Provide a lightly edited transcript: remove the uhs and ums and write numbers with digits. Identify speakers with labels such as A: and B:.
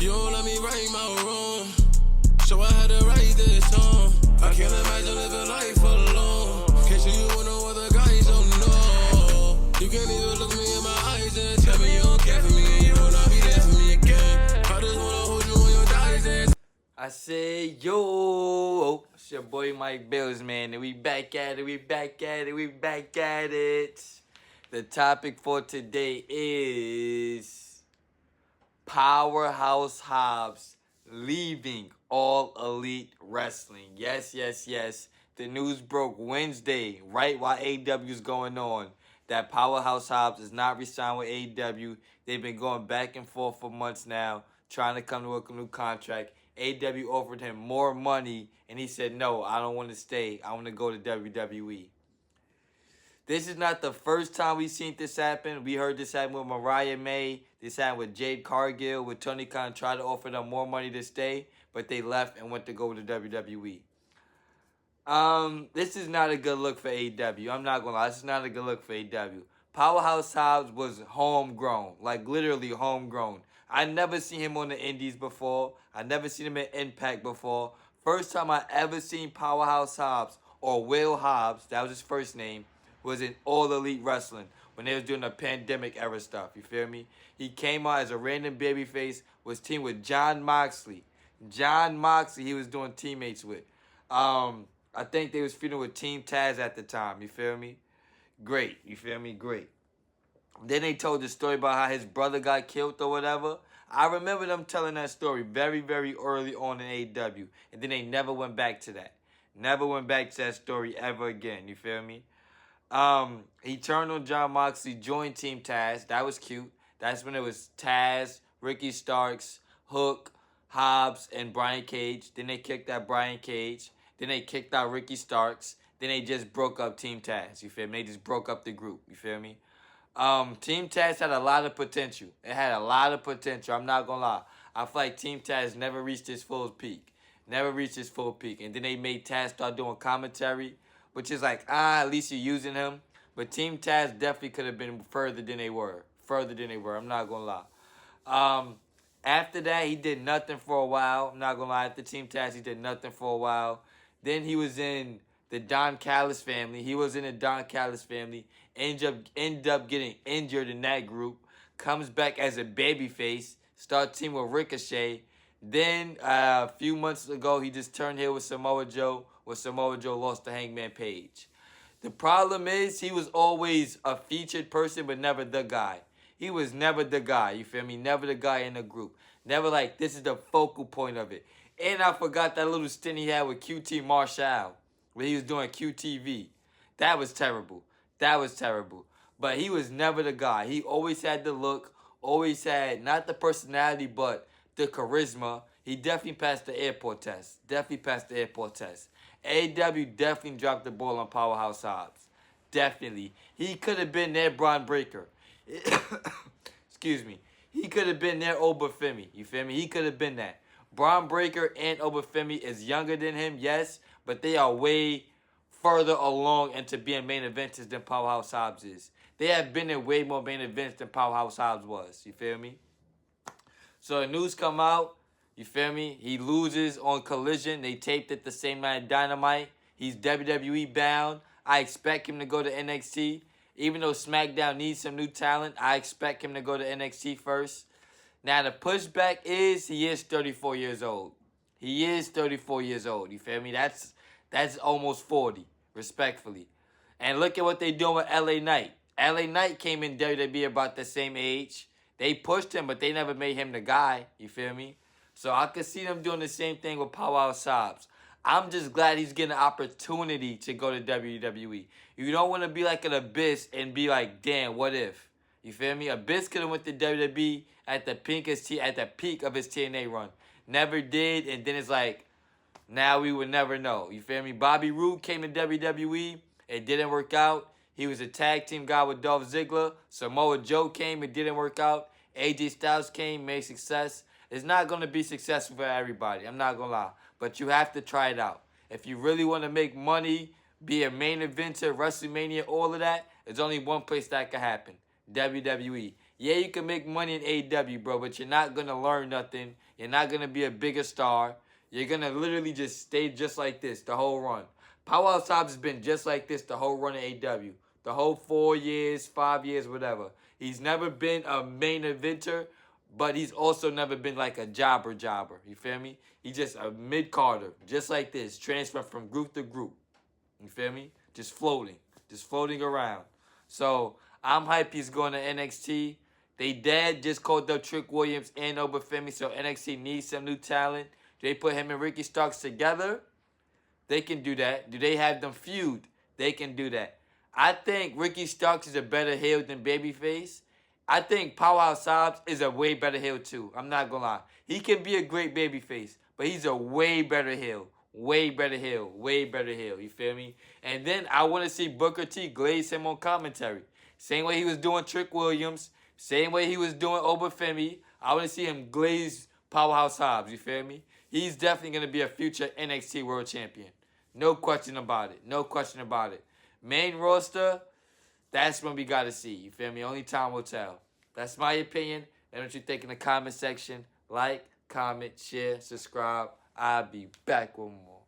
A: You don't let me right my wrong, so I had to write this song. I can't imagine living life alone. Can't see you with no other guys, oh no. You can't even look me in my eyes and tell me you don't care for me and you will not be there for me again. I just wanna hold you on your thighs and
B: I say, yo, it's your boy Mike Bills, man, and we back at it, we back at it, we back at it. The topic for today is Powerhouse Hobbs leaving All Elite Wrestling. Yes, yes, yes. The news broke Wednesday, right while AEW is going on, that Powerhouse Hobbs is not re-signed with AEW. They've been going back and forth for months now, trying to come to a new contract. AEW offered him more money, and he said, no, I don't want to stay. I want to go to WWE. This is not the first time we've seen this happen. We heard this happen with Mariah May. This happened with Jade Cargill, with Tony Khan tried to offer them more money to stay, but they left and went to go to WWE. This is not a good look for AEW. I'm not going to lie. This is not a good look for AEW. Powerhouse Hobbs was homegrown, like literally homegrown. I never seen him on the Indies before. I never seen him in Impact before. First time I ever seen Powerhouse Hobbs, or Will Hobbs, that was his first name, was in All Elite Wrestling when they was doing the pandemic era stuff. You feel me? He came out as a random babyface, was teamed with Jon Moxley. Jon Moxley he was doing teammates with. I think they was feuding with Team Taz at the time. You feel me? Great. You feel me? Great. Then they told the story about how his brother got killed or whatever. I remember them telling that story very, very early on in AEW. And then they never went back to that. Never went back to that story ever again. You feel me? He turned on Jon Moxley, joined Team Taz. That was cute. That's when it was Taz, Ricky Starks, Hook, Hobbs, and Brian Cage. Then they kicked out Brian Cage. Then they kicked out Ricky Starks. Then they just broke up Team Taz. You feel me? They just broke up the group. You feel me? Team Taz had a lot of potential. It had a lot of potential. I'm not going to lie. I feel like Team Taz never reached his full peak. Never reached his full peak. And then they made Taz start doing commentary, which is like, at least you're using him. But Team Taz definitely could have been further than they were. Further than they were. I'm not going to lie. After that, he did nothing for a while. I'm not going to lie. After Team Taz, he did nothing for a while. Then he was in the Don Callis family. He was in the Don Callis family. Ended up getting injured in that group. Comes back as a babyface. Starts teaming with Ricochet. Then, a few months ago, he just turned heel with Samoa Joe. Where Samoa Joe lost to Hangman Page. The problem is, he was always a featured person, but never the guy. He was never the guy, you feel me? Never the guy in the group. Never like, this is the focal point of it. And I forgot that little stint he had with QT Marshall, where he was doing QTV. That was terrible. That was terrible. But he was never the guy. He always had the look, always had, not the personality, but the charisma. He definitely passed the airport test. Definitely passed the airport test. AEW definitely dropped the ball on Powerhouse Hobbs. Definitely. He could have been their Braun Breaker. Excuse me. He could have been their Obafemi. You feel me? He could have been that. Braun Breaker and Obafemi is younger than him, yes, but they are way further along into being main eventers than Powerhouse Hobbs is. They have been in way more main events than Powerhouse Hobbs was. You feel me? So the news come out. You feel me? He loses on Collision. They taped it the same night Dynamite. He's WWE bound. I expect him to go to NXT. Even though SmackDown needs some new talent, I expect him to go to NXT first. Now, the pushback is he is 34 years old. He is 34 years old. You feel me? That's almost 40, respectfully. And look at what they doing with LA Knight. LA Knight came in WWE about the same age. They pushed him, but they never made him the guy. You feel me? So I could see them doing the same thing with Powerhouse Hobbs. I'm just glad he's getting an opportunity to go to WWE. You don't want to be like an Abyss and be like, damn, what if? You feel me? Abyss could have went to WWE at the peak of his TNA run. Never did, and then it's like, now we would never know. You feel me? Bobby Roode came to WWE. It didn't work out. He was a tag team guy with Dolph Ziggler. Samoa Joe came. It didn't work out. AJ Styles came, made success. It's not going to be successful for everybody. I'm not going to lie. But you have to try it out. If you really want to make money, be a main eventer, WrestleMania, all of that, there's only one place that can happen. WWE. Yeah, you can make money in AEW, bro, but you're not gonna learn nothing. You're not gonna be a bigger star. You're gonna literally just stay just like this the whole run. Powerhouse Hobbs has been just like this the whole run of AEW. The whole 4 years, 5 years, whatever. He's never been a main eventer, but he's also never been like a jobber. You feel me? He's just a mid-carder, just like this, transfer from group to group. You feel me? Just floating around. So I'm hyped he's going to NXT. They dad just called up Trick Williams and Obafemi, so NXT needs some new talent. They put him and Ricky Starks together. They can do that. Do they have them feud? They can do that. I think Ricky Starks is a better heel than Babyface. I think Powerhouse Hobbs is a way better heel too. I'm not gonna lie. He can be a great babyface, but he's a way better heel. Way better heel. Way better heel. You feel me? And then I want to see Booker T glaze him on commentary. Same way he was doing Trick Williams. Same way he was doing Obafemi. I want to see him glaze Powerhouse Hobbs. You feel me? He's definitely going to be a future NXT World Champion. No question about it. No question about it. Main roster, that's when we got to see. You feel me? Only time will tell. That's my opinion. And what you think in the comment section. Like, comment, share, subscribe. I'll be back with more.